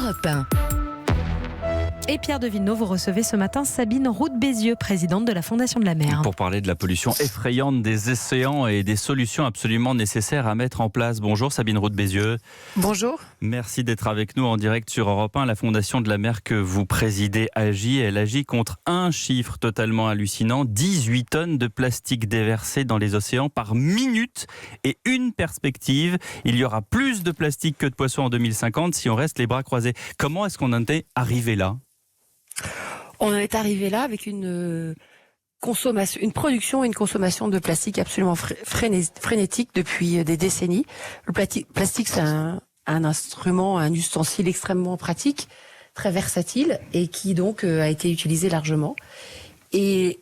Europe 1. Et Pierre de Villeneuve, vous recevez ce matin Sabine Roux-Bézieux, présidente de la Fondation de la Mer. Pour parler de la pollution effrayante des océans et des solutions absolument nécessaires à mettre en place. Bonjour Sabine Roux-Bézieux. Bonjour. Merci d'être avec nous en direct sur Europe 1. La Fondation de la Mer que vous présidez agit. Elle agit contre un chiffre totalement hallucinant. 18 tonnes de plastique déversées dans les océans par minute. Et une perspective, il y aura plus de plastique que de poissons en 2050 si on reste les bras croisés. Comment est-ce qu'on en est arrivé là ? On en est arrivé là avec une production et une consommation de plastique absolument frénétique depuis des décennies. Le plastique, c'est un instrument, un ustensile extrêmement pratique, très versatile et qui donc a été utilisé largement. Et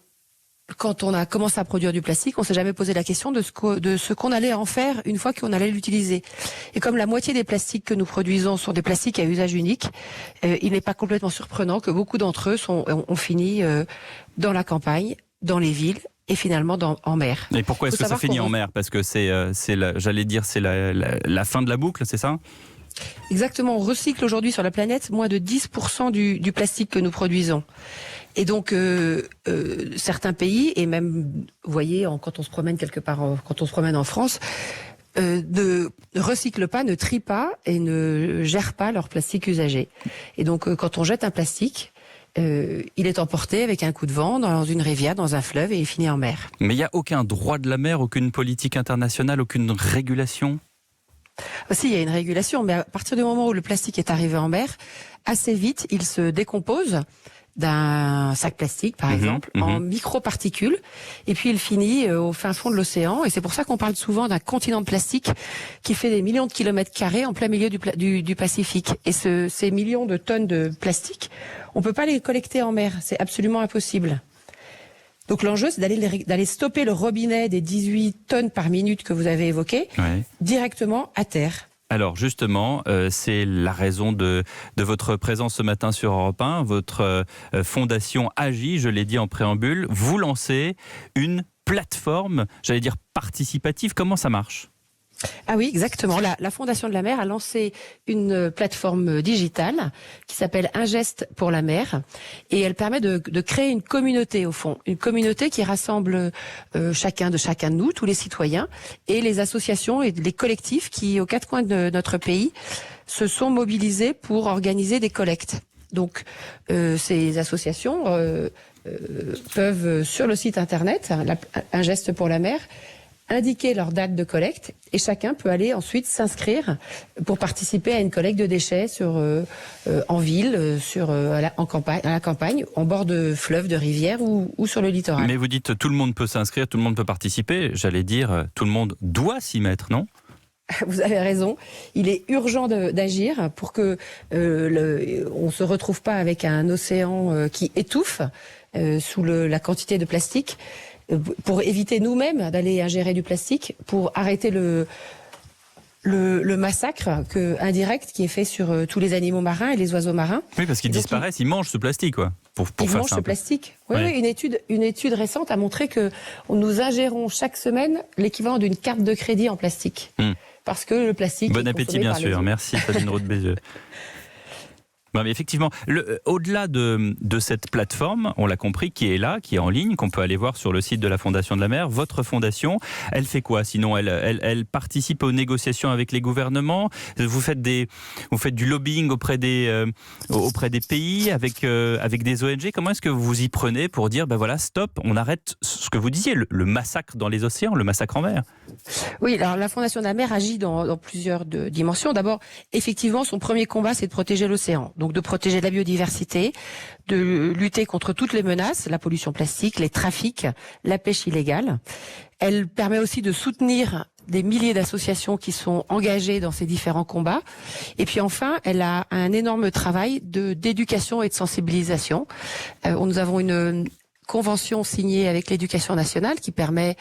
quand on a commencé à produire du plastique, on s'est jamais posé la question de ce qu'on allait en faire une fois qu'on allait l'utiliser. Et comme la moitié des plastiques que nous produisons sont des plastiques à usage unique, il n'est pas complètement surprenant que beaucoup d'entre eux ont fini dans la campagne, dans les villes et finalement en mer. Et pourquoi est-ce que ça finit en mer ? Parce que c'est la fin de la boucle, c'est ça ? Exactement, on recycle aujourd'hui sur la planète moins de 10% du plastique que nous produisons. Et donc certains pays, et même, vous voyez, quand on se promène quelque part, quand on se promène en France, ne recyclent pas, ne trient pas et ne gèrent pas leur plastique usagé. Et donc quand on jette un plastique, il est emporté avec un coup de vent dans une rivière, dans un fleuve et il finit en mer. Mais il n'y a aucun droit de la mer, aucune politique internationale, aucune régulation ? Aussi, il y a une régulation, mais à partir du moment où le plastique est arrivé en mer, assez vite, il se décompose d'un sac plastique, par exemple, en microparticules, et puis il finit au fin fond de l'océan. Et c'est pour ça qu'on parle souvent d'un continent de plastique qui fait des millions de kilomètres carrés en plein milieu du Pacifique. Et ces millions de tonnes de plastique, on peut pas les collecter en mer, c'est absolument impossible. Donc l'enjeu, c'est d'aller stopper le robinet des 18 tonnes par minute que vous avez évoqué, directement à terre. Alors justement, c'est la raison de votre présence ce matin sur Europe 1. Votre fondation agit, je l'ai dit en préambule. Vous lancez une plateforme, j'allais dire participative. Comment ça marche ? Ah oui, exactement. La Fondation de la Mer a lancé une plateforme digitale qui s'appelle Un geste pour la mer et elle permet de créer une communauté au fond, une communauté qui rassemble chacun de nous, tous les citoyens et les associations et les collectifs qui, aux quatre coins de notre pays, se sont mobilisés pour organiser des collectes. Donc, ces associations peuvent, sur le site internet, Un geste pour la mer, indiquer leur date de collecte et chacun peut aller ensuite s'inscrire pour participer à une collecte de déchets en ville, à la campagne, en bord de fleuves, de rivières ou sur le littoral. Mais vous dites tout le monde peut s'inscrire, tout le monde peut participer. J'allais dire tout le monde doit s'y mettre, non ? Vous avez raison. Il est urgent d'agir pour que on se retrouve pas avec un océan qui étouffe sous la quantité de plastique. Pour éviter nous-mêmes d'aller ingérer du plastique, pour arrêter le massacre indirect qui est fait sur tous les animaux marins et les oiseaux marins. Oui, parce qu'ils disparaissent, ils mangent ce plastique, quoi. Ils mangent ce plastique. Oui, une étude récente a montré que nous ingérons chaque semaine l'équivalent d'une carte de crédit en plastique. Parce que le plastique. Bon appétit, bien sûr. Merci, Sabine Roux-Bézieux. Non, mais effectivement, au-delà de cette plateforme, on l'a compris, qui est là, qui est en ligne, qu'on peut aller voir sur le site de la Fondation de la Mer, votre fondation, elle fait quoi ? Sinon, elle participe aux négociations avec les gouvernements. Vous faites du lobbying auprès des pays, avec des ONG. Comment est-ce que vous vous y prenez pour dire, ben voilà, stop, on arrête ce que vous disiez, le massacre dans les océans, le massacre en mer ? Oui, alors la Fondation de la Mer agit dans plusieurs dimensions. D'abord, effectivement, son premier combat, c'est de protéger l'océan. Donc de protéger la biodiversité, de lutter contre toutes les menaces, la pollution plastique, les trafics, la pêche illégale. Elle permet aussi de soutenir des milliers d'associations qui sont engagées dans ces différents combats. Et puis enfin, elle a un énorme travail d'éducation et de sensibilisation. Nous avons une convention signée avec l'Éducation nationale qui permet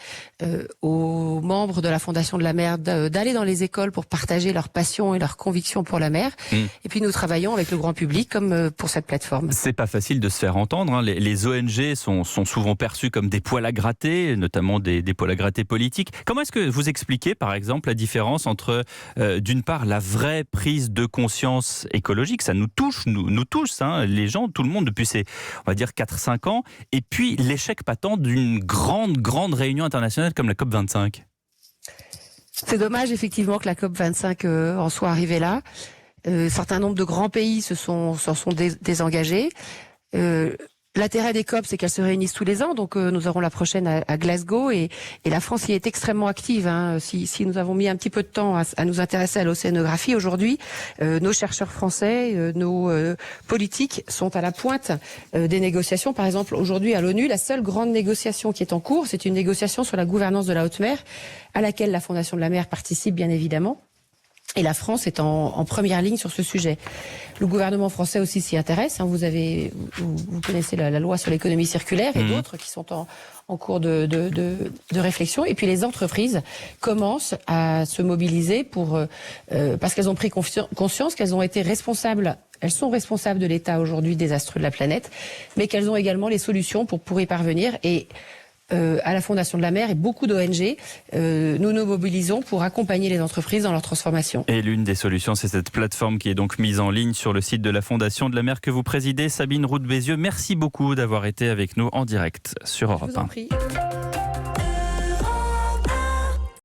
aux membres de la Fondation de la mer d'aller dans les écoles pour partager leur passion et leur conviction pour la mer. Et puis nous travaillons avec le grand public comme pour cette plateforme. C'est pas facile de se faire entendre, hein. Les ONG sont souvent perçues comme des poils à gratter, notamment des poils à gratter politiques. Comment est-ce que vous expliquez, par exemple, la différence entre, d'une part, la vraie prise de conscience écologique, ça nous touche, nous tous, hein, les gens, tout le monde, depuis ces, on va dire, 4-5 ans, et puis l'échec patent d'une grande réunion internationale comme la COP25? C'est dommage, effectivement, que la COP25 en soit arrivée là. Un certain nombre de grands pays s'en sont désengagés. L'intérêt des COP, c'est qu'elles se réunissent tous les ans. Donc, nous aurons la prochaine à Glasgow et la France y est extrêmement active. Hein. Si nous avons mis un petit peu de temps à nous intéresser à l'océanographie, aujourd'hui, nos chercheurs français, nos politiques sont à la pointe des négociations. Par exemple, aujourd'hui, à l'ONU, la seule grande négociation qui est en cours, c'est une négociation sur la gouvernance de la haute mer, à laquelle la Fondation de la mer participe, bien évidemment. Et la France est en première ligne sur ce sujet. Le gouvernement français aussi s'y intéresse. Hein. Vous connaissez la loi sur l'économie circulaire et d'autres qui sont en cours de réflexion. Et puis les entreprises commencent à se mobiliser parce qu'elles ont pris conscience qu'elles ont été responsables. Elles sont responsables de l'état aujourd'hui désastreux de la planète, mais qu'elles ont également les solutions pour y parvenir. Et à la Fondation de la mer et beaucoup d'ONG, nous nous mobilisons pour accompagner les entreprises dans leur transformation. Et l'une des solutions, c'est cette plateforme qui est donc mise en ligne sur le site de la Fondation de la mer que vous présidez, Sabine Roux de Bézieux. Merci beaucoup d'avoir été avec nous en direct sur Europe 1. Je vous en prie.